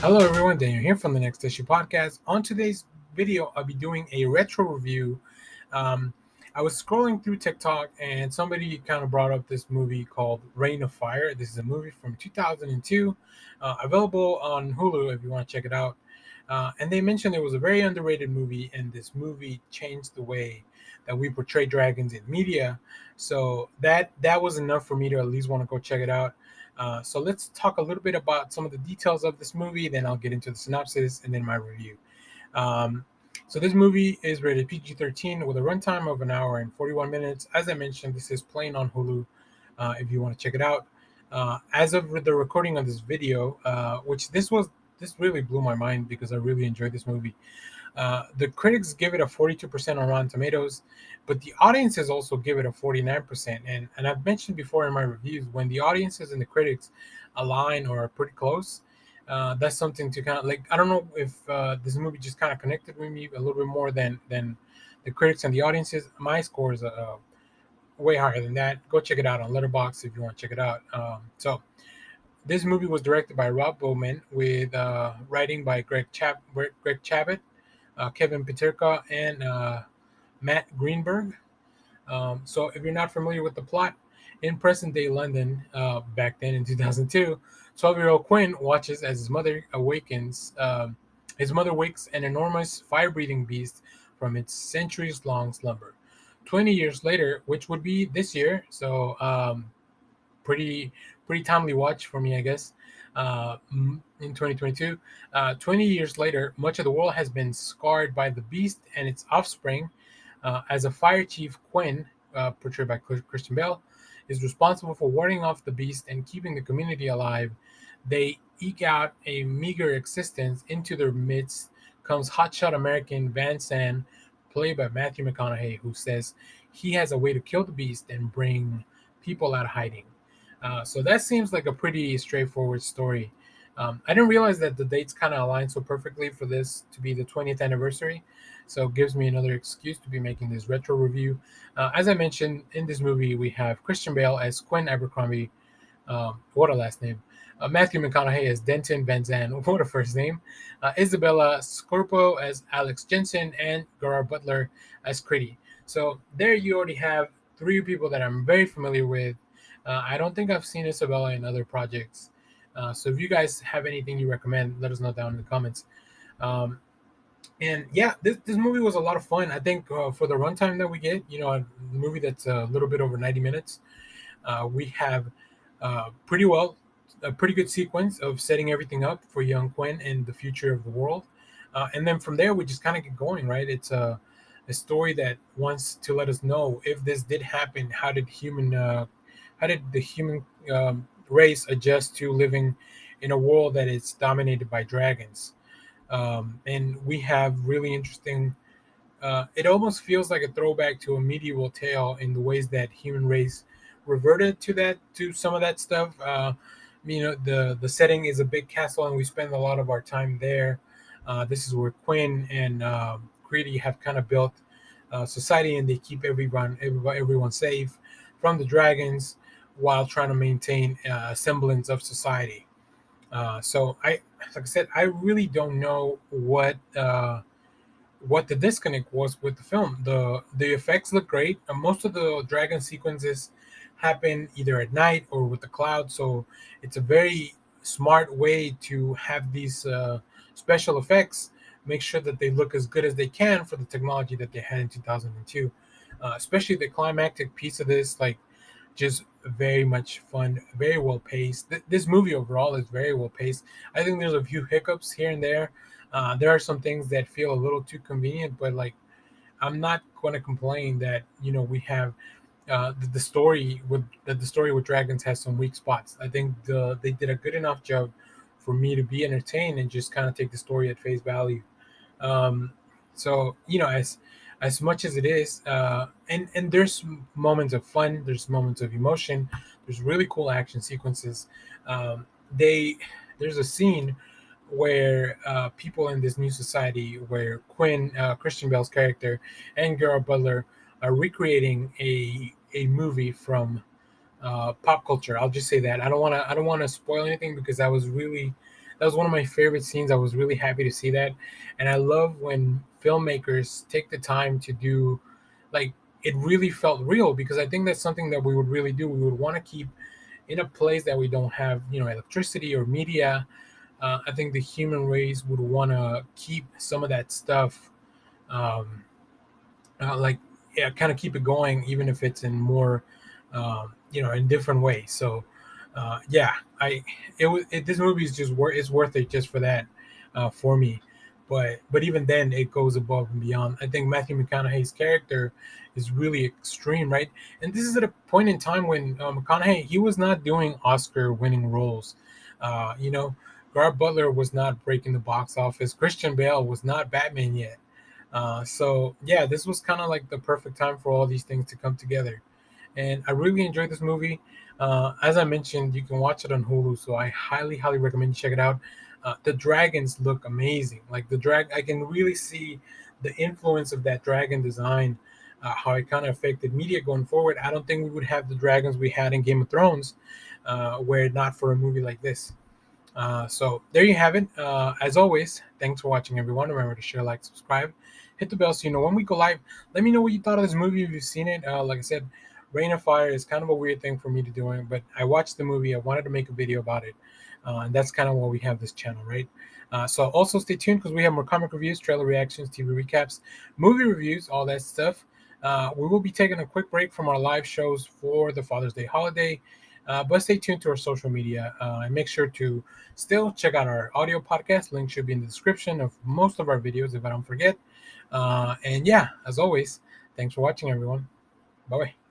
Hello everyone, Daniel here from the Next Issue Podcast. On today's video, I'll be doing a retro review. Um, I was scrolling through TikTok and somebody kind of brought up this movie called Reign of Fire. This is a movie from 2002, available on Hulu if you want to check it out. And they mentioned it was a very underrated movie, and this movie changed the way that we portray dragons in media. So that was enough for me to at least want to go check it out. So let's talk a little bit about some of the details of this movie. Then I'll get into the synopsis and then my review. Um, so this movie is rated PG-13 with a runtime of an hour and 41 minutes. As I mentioned, this is playing on Hulu. If you want to check it out. As of the recording of this video, which this really blew my mind because I really enjoyed this movie. The critics give it a 42% on Rotten Tomatoes, but the audiences also give it a 49%. And I've mentioned before in my reviews, when the audiences and the critics align or are pretty close, that's something to kind of like. I don't know if this movie just kind of connected with me a little bit more than the critics and the audiences. My score is way higher than that. Go check it out on Letterboxd if you want to check it out. So this movie was directed by Rob Bowman with writing by Greg Chabot, Kevin Peterka, and Matt Greenberg. So, if you're not familiar with the plot, in present day London, back then in 2002, 12-year-old Quinn watches as his mother awakens. His mother wakes an enormous fire breathing beast from its centuries long slumber. 20 years later, which would be this year, so pretty pretty timely watch for me, I guess. In 2022, 20 years later, much of the world has been scarred by the beast and its offspring. As a fire chief, Quinn, portrayed by Christian Bale, is responsible for warding off the beast and keeping the community alive. They eke out a meager existence. Into their midst comes hotshot American Van Zandt, played by Matthew McConaughey, who says he has a way to kill the beast and bring people out of hiding. So that seems like a pretty straightforward story. I didn't realize that the dates kind of align so perfectly for this to be the 20th anniversary. So it gives me another excuse to be making this retro review. As I mentioned, in this movie, we have Christian Bale as Quinn Abercrombie. What a last name. Matthew McConaughey as Denton Van Zandt. What a first name. Isabella Scorpo as Alex Jensen, and Gerard Butler as Critty. So there you already have three people that I'm very familiar with. I don't think I've seen Isabella in other projects. So if you guys have anything you recommend, let us know down in the comments. Um, and yeah, this movie was a lot of fun. I think for the runtime that we get, a movie that's a little bit over 90 minutes, we have pretty well a pretty good sequence of setting everything up for young Quinn and the future of the world. And then from there, we just kind of get going, right? It's a story that wants to let us know if this did happen, how did the human race adjust to living in a world that is dominated by dragons? And we have really interesting. It almost feels like a throwback to a medieval tale in the ways that human race reverted to some of that stuff. The setting is a big castle, and we spend a lot of our time there. This is where Quinn and Greedy have kind of built society, and they keep everyone safe from the dragons while trying to maintain a semblance of society. So like I said, I really don't know what the disconnect was with the film. The effects look great. Most of the dragon sequences happen either at night or with the cloud, so it's a very smart way to have these special effects. Make sure that they look as good as they can for the technology that they had in 2002. Especially the climactic piece of this, like just very much fun, very well paced. This movie overall is very well paced. I think there's a few hiccups here and there. There are some things that feel a little too convenient, but like I'm not going to complain that we have the story with dragons has some weak spots. I think they did a good enough job for me to be entertained and just kind of take the story at face value. Um, so as much as it is, and there's moments of fun, there's moments of emotion, there's really cool action sequences. They There's a scene where people in this new society, where Quinn, Christian Bale's character, and Gerard Butler are recreating a movie from pop culture. I'll just say that I don't want to spoil anything because That was one of my favorite scenes. I was really happy to see that, and I love when filmmakers take the time to do, like, it really felt real, because I think that's something that we would really do. We would want to keep in a place that we don't have, electricity or media. I think the human race would want to keep some of that stuff, um, like, yeah, kind of keep it going, even if it's in more, in different ways. So, yeah, this movie is just it's worth it just for that, for me. But even then, it goes above and beyond. I think Matthew McConaughey's character is really extreme, right? And this is at a point in time when, McConaughey, he was not doing Oscar-winning roles. You know, Gerard Butler was not breaking the box office. Christian Bale was not Batman yet. So yeah, this was kind of like the perfect time for all these things to come together, and I really enjoyed this movie. As I mentioned, you can watch it on Hulu, so I highly, highly recommend you check it out. The dragons look amazing. Like I can really see the influence of that dragon design, how it kind of affected media going forward. I don't think we would have the dragons we had in Game of Thrones, were it not for a movie like this. So there you have it. As always, thanks for watching, everyone. Remember to share, like, subscribe, hit the bell so you know when we go live. Let me know what you thought of this movie if you've seen it. Like I said, Rain of Fire is kind of a weird thing for me to do, but I watched the movie. I wanted to make a video about it, and that's kind of why we have this channel, right? So also stay tuned, because we have more comic reviews, trailer reactions, TV recaps, movie reviews, all that stuff. We will be taking a quick break from our live shows for the Father's Day holiday, but stay tuned to our social media, and make sure to still check out our audio podcast. Link should be in the description of most of our videos if I don't forget. And yeah, as always, thanks for watching, everyone. Bye bye.